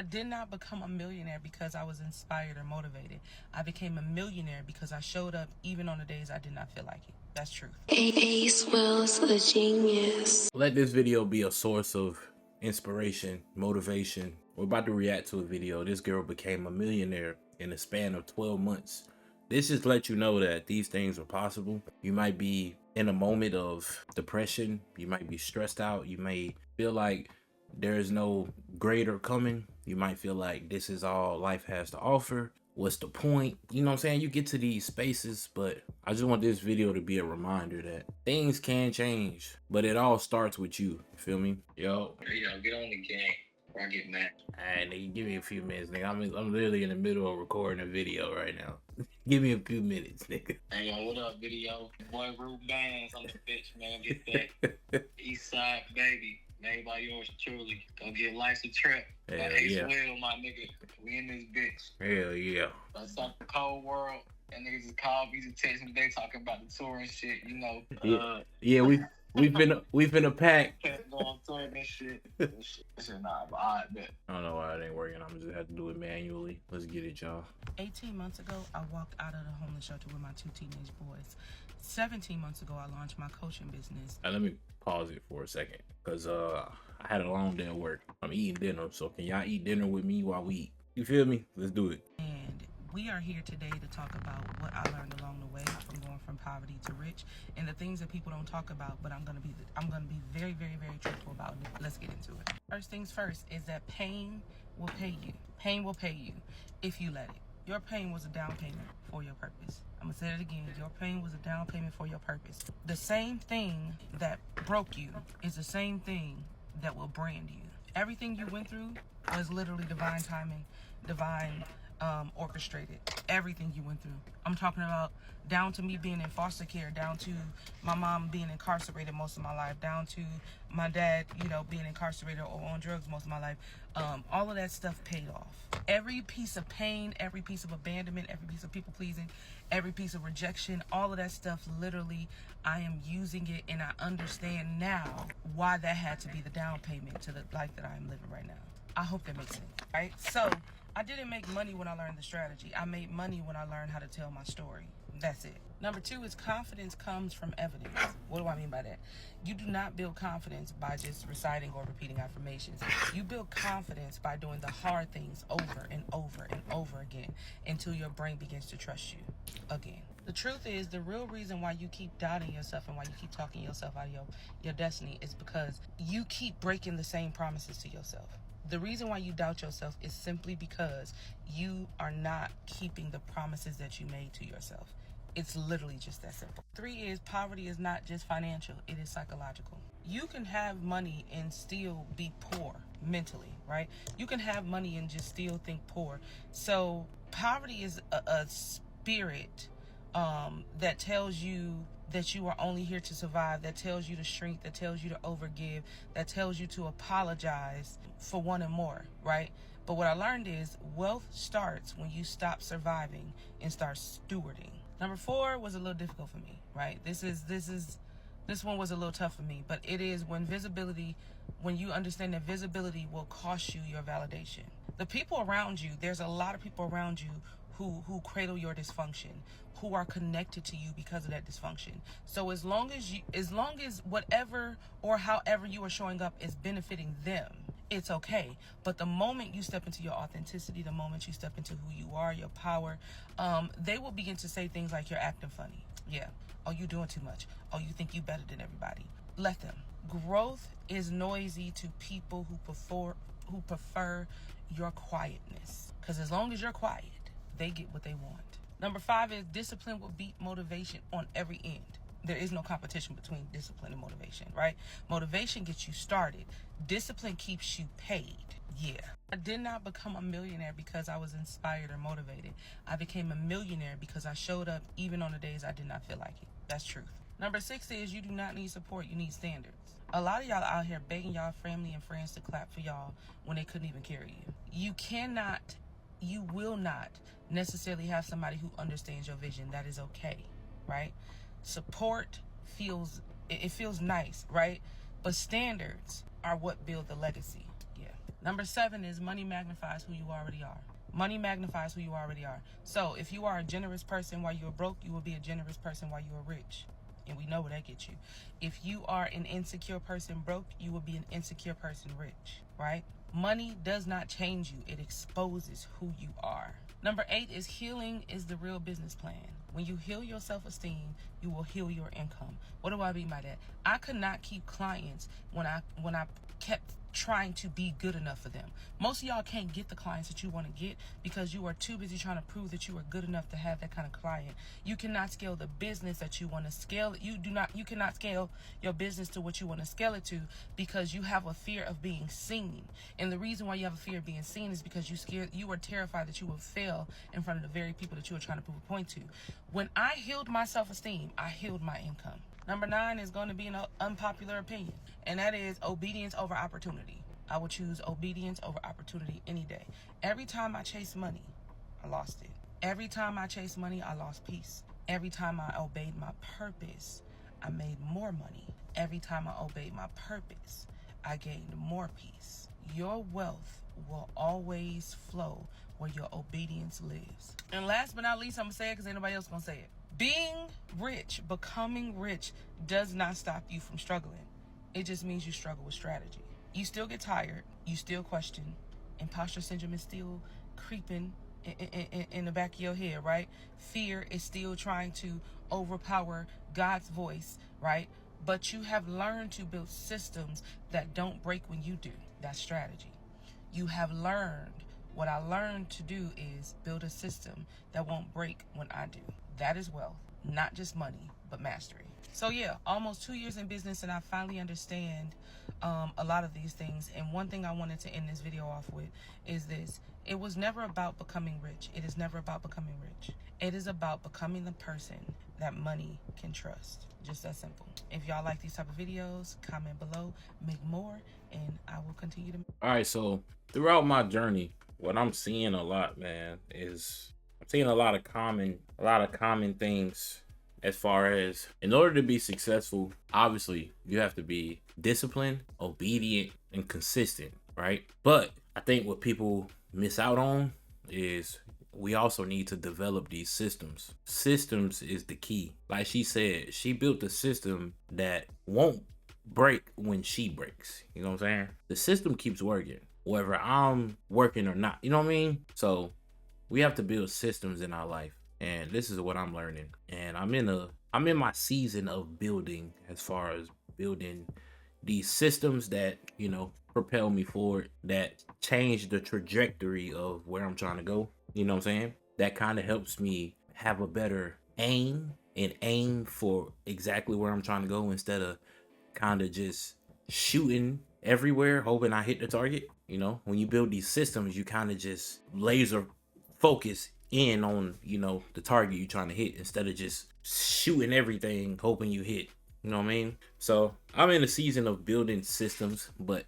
I did not become a millionaire because I was inspired or motivated. I became a millionaire because I showed up even on the days I did not feel like it. That's truth. Ahce Will's a genius. Let this video be a source of inspiration, motivation. We're about to react to a video. This girl became a millionaire in a span of 12 months. This just lets you know that these things are possible. You might be in a moment of depression. You might be stressed out. You may feel like there is no greater coming. You might feel like this is all life has to offer. What's the point? You know what I'm saying? You get to these spaces, but I just want this video to be a reminder that things can change, but it all starts with you. You feel me? Yo, get on the game before I get mad. alright, nigga, give me a few minutes, nigga. I'm literally in the middle of recording a video right now. Give me a few minutes, nigga. Hey, yo, what up, video? Boy, Rude Bands on the bitch, man. Get that East Side baby. Made by yours truly. Go get Life's a Trip. Hell Ahce yeah. Will, my nigga. We in this bitch. Hell yeah. That's up the cold world. And niggas just call me to text me. They talking about the tour and shit, you know. Yeah, we've been a pack. Go on tour and shit. This shit not, but I bet. I don't know why it ain't working. I'm just have to do it manually. Let's get it, y'all. 18 months ago, I walked out of the homeless shelter with my 2 teenage boys. 17 months ago, I launched my coaching business. Let me pause it for a second, because I had a long day at work. I'm eating dinner, so can y'all eat dinner with me while we eat? You feel me? Let's do it. And we are here today to talk about what I learned along the way from going from poverty to rich, and the things that people don't talk about, but I'm gonna be very, very, very truthful about it. Let's get into it. First things first is that pain will pay you. Pain will pay you if you let it. Your pain was a down payment for your purpose. I'm gonna say it again. Your pain was a down payment for your purpose. The same thing that broke you is the same thing that will brand you. Everything you went through was literally divine timing, divine orchestrated. Everything you went through. I'm talking about down to me being in foster care, down to my mom being incarcerated most of my life, down to my dad, being incarcerated or on drugs most of my life. All of that stuff paid off. Every piece of pain, every piece of abandonment, every piece of people pleasing, every piece of rejection, all of that stuff, literally, I am using it, and I understand now why that had to be the down payment to the life that I am living right now. I hope that makes sense, right? So I didn't make money when I learned the strategy. I made money when I learned how to tell my story. That's it. Number 2 is confidence comes from evidence. What do I mean by that? You do not build confidence by just reciting or repeating affirmations. You build confidence by doing the hard things over and over and over again until your brain begins to trust you again. The truth is, the real reason why you keep doubting yourself and why you keep talking yourself out of your destiny is because you keep breaking the same promises to yourself. The reason why you doubt yourself is simply because you are not keeping the promises that you made to yourself. It's literally just that simple. 3 is poverty is not just financial, it is psychological. You can have money and still be poor mentally, right? You can have money and just still think poor. So poverty is a spirit that tells you that you are only here to survive, that tells you to shrink, that tells you to overgive, that tells you to apologize for wanting more, right? But what I learned is wealth starts when you stop surviving and start stewarding. Number 4 was a little difficult for me, right? This one was a little tough for me, but it is when you understand that visibility will cost you your validation. The people around you, there's a lot of people around you who cradle your dysfunction, who are connected to you because of that dysfunction. So as long as whatever or however you are showing up is benefiting them, it's okay. But the moment you step into your authenticity, the moment you step into who you are, your power, they will begin to say things like, you're acting funny. Yeah. Oh, you doing too much. Oh, you think you better than everybody. Let them. Growth is noisy to people who prefer your quietness. Because as long as you're quiet, they get what they want. Number 5 is discipline will beat motivation on every end. There is no competition between discipline and motivation, right? Motivation gets you started. Discipline keeps you paid. Yeah. I did not become a millionaire because I was inspired or motivated. I became a millionaire because I showed up even on the days I did not feel like it. That's truth. Number 6 is you do not need support, you need standards. A lot of y'all out here begging y'all family and friends to clap for y'all when they couldn't even carry you. You will not necessarily have somebody who understands your vision. That is okay, right? Support feels nice, right? But standards are what build the legacy. Yeah. Number 7 is money magnifies who you already are. Money magnifies who you already are. So if you are a generous person while you're broke, you will be a generous person while you are rich. And we know where that gets you. If you are an insecure person broke, you will be an insecure person rich, right? Money does not change you. It exposes who you are. Number 8 is healing is the real business plan. When you heal your self-esteem, you will heal your income. What do I mean by that? I could not keep clients when I kept trying to be good enough for them. Most of y'all can't get the clients that you want to get because you are too busy trying to prove that you are good enough to have that kind of client. You cannot scale the business that you want to scale. You cannot scale your business to what you want to scale it to because you have a fear of being seen. And the reason why you have a fear of being seen is because you are terrified that you will fail in front of the very people that you are trying to prove a point to. When I healed my self-esteem, I healed my income. Number 9 is going to be an unpopular opinion, and that is obedience over opportunity. I would choose obedience over opportunity any day. Every time I chased money, I lost it. Every time I chased money, I lost peace. Every time I obeyed my purpose, I made more money. Every time I obeyed my purpose, I gained more peace. Your wealth will always flow where your obedience lives. And last but not least, I'm going to say it because ain't nobody else going to say it. Being rich, becoming rich, does not stop you from struggling. It just means you struggle with strategy. You still get tired. You still question. Imposter syndrome is still creeping in the back of your head, right? Fear is still trying to overpower God's voice, right? But you have learned to build systems that don't break when you do. That's strategy. You have learned. What I learned to do is build a system that won't break when I do. That is wealth, not just money, but mastery. So yeah, almost 2 years in business, and I finally understand a lot of these things. And one thing I wanted to end this video off with is this. It was never about becoming rich. It is never about becoming rich. It is about becoming the person that money can trust. Just that simple. If y'all like these type of videos, comment below, make more, and I will continue to. All right, so throughout my journey, what I'm seeing a lot, man, is I'm seeing a lot of common things as far as in order to be successful, obviously you have to be disciplined, obedient, and consistent, right? But I think what people miss out on is we also need to develop these systems. Systems is the key. Like she said, she built a system that won't break when she breaks. You know what I'm saying? The system keeps working, whether I'm working or not. You know what I mean? So we have to build systems in our life. And this is what I'm learning. And I'm in my season of building, as far as building these systems that, you know, propel me forward, that change the trajectory of where I'm trying to go. You know what I'm saying? That kind of helps me have a better aim and aim for exactly where I'm trying to go, instead of kind of just shooting everywhere hoping I hit the target. You know, when you build these systems, you kind of just laser focus in on, you know, the target you're trying to hit, instead of just shooting everything hoping you hit. You know what I mean? So I'm in a season of building systems, but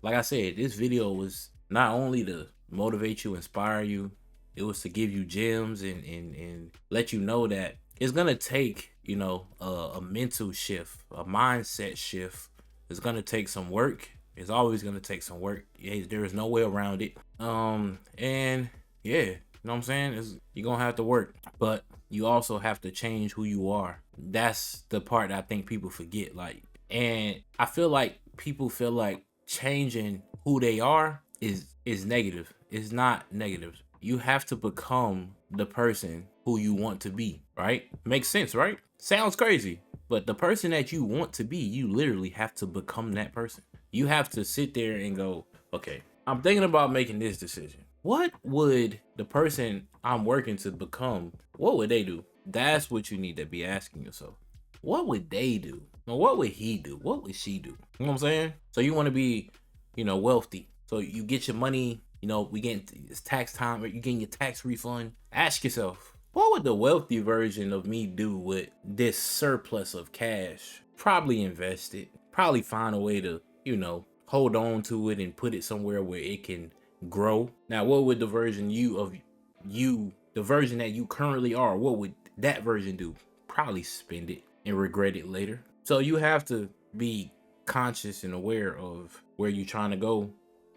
like I said, this video was not only to motivate you, inspire you, it was to give you gems and let you know that it's gonna take, you know, a mental shift, a mindset shift. It's gonna take some work. It's always gonna take some work. There is no way around it. And yeah, you know what I'm saying? You're gonna have to work, but you also have to change who you are. That's the part that I think people forget. Like, and I feel like people feel like changing who they are is negative. It's not negative. You have to become the person who you want to be, right? Makes sense, right? Sounds crazy, but the person that you want to be, you literally have to become that person. You have to sit there and go, okay, I'm thinking about making this decision. What would the person I'm working to become, what would they do? That's what you need to be asking yourself. What would they do? Or what would he do? What would she do? You know what I'm saying? So you want to be, you know, wealthy. So you get your money, you know, it's tax time, or you getting your tax refund. Ask yourself, what would the wealthy version of me do with this surplus of cash? Probably invest it. Probably find a way to, you know, hold on to it and put it somewhere where it can grow. Now, what would the version the version that you currently are, what would that version do? Probably spend it and regret it later. So you have to be conscious and aware of where you're trying to go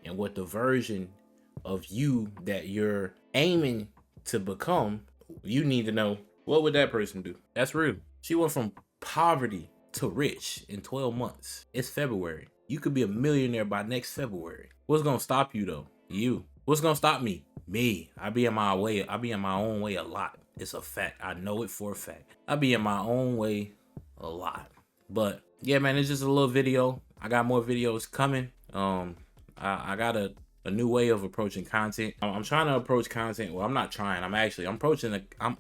and what the version of you that you're aiming to become, you need to know, what would that person do? That's real. She went from poverty to rich in 12 months. It's February. You could be a millionaire by next February. What's gonna stop you though? You. What's gonna stop me? Me. I be in my way. I be in my own way a lot. It's a fact. I know it for a fact. I be in my own way a lot. But yeah, man, it's just a little video. I got more videos coming. I got a new way of approaching content. I'm trying to approach content. Well, I'm not trying. I'm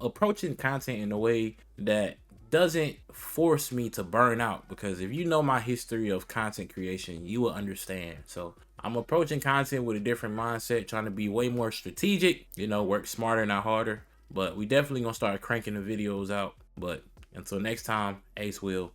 approaching content in a way that doesn't force me to burn out, because if you know my history of content creation, you will understand. So I'm approaching content with a different mindset, trying to be way more strategic, work smarter, not harder. But we definitely gonna start cranking the videos out. But until next time, Ahce will